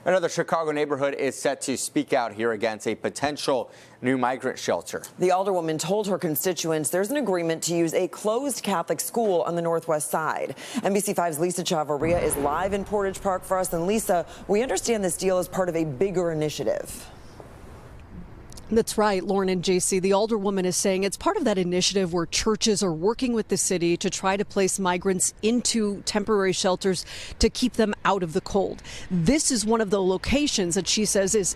Another Chicago neighborhood is set to speak out here against a potential new migrant shelter. The alderwoman told her constituents there's an agreement to use a closed Catholic school on the northwest side. NBC5's Lisa Chavarria is live in Portage Park for us. And Lisa, we understand this deal is part of a bigger initiative. That's right, Lauren and JC. The alderwoman is saying it's part of that initiative where churches are working with the city to try to place migrants into temporary shelters to keep them out of the cold. This is one of the locations that she says is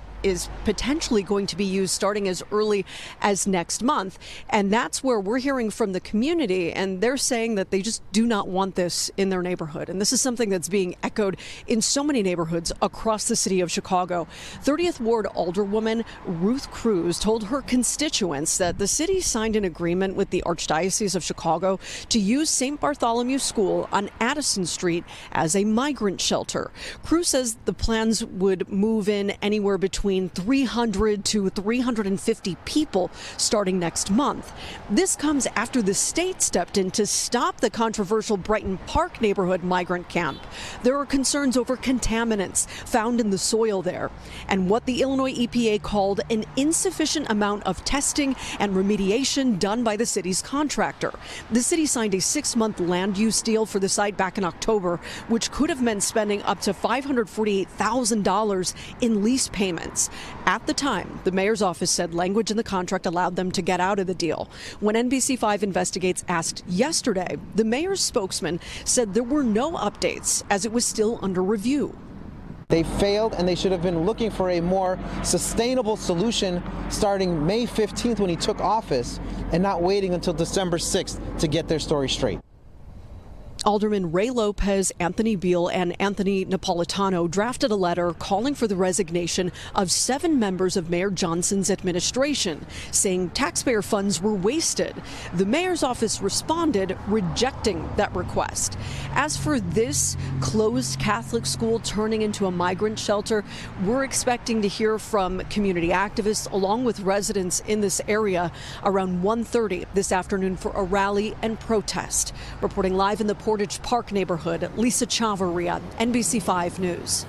potentially going to be used starting as early as next month. And that's where we're hearing from the community, and they're saying that they just do not want this in their neighborhood. And this is something that's being echoed in so many neighborhoods across the city of Chicago. 30th Ward Alderwoman Ruth Cruz told her constituents that the city signed an agreement with the Archdiocese of Chicago to use St. Bartholomew School on Addison St as a migrant shelter. Cruz says the plans would move in anywhere between 300 to 350 people starting next month. This comes after the state stepped in to stop the controversial Brighton Park neighborhood migrant camp. There are concerns over contaminants found in the soil there and what the Illinois EPA called an insufficient amount of testing and remediation done by the city's contractor. The city signed a 6-month land use deal for the site back in October, which could have meant spending up to $548,000 in lease payments. At the time, the mayor's office said language in the contract allowed them to get out of the deal. When NBC5 Investigates asked yesterday, the mayor's spokesman said there were no updates as it was still under review. They failed, and they should have been looking for a more sustainable solution starting May 15th when he took office and not waiting until December 6th to get their story straight. Alderman Ray Lopez, Anthony Beal, and Anthony Napolitano drafted a letter calling for the resignation of 7 members of Mayor Johnson's administration, saying taxpayer funds were wasted. The mayor's office responded, rejecting that request. As for this closed Catholic school turning into a migrant shelter, we're expecting to hear from community activists along with residents in this area around 1:30 this afternoon for a rally and protest. Reporting live in the Portage Park neighborhood, Lisa Chavarria, NBC5 News.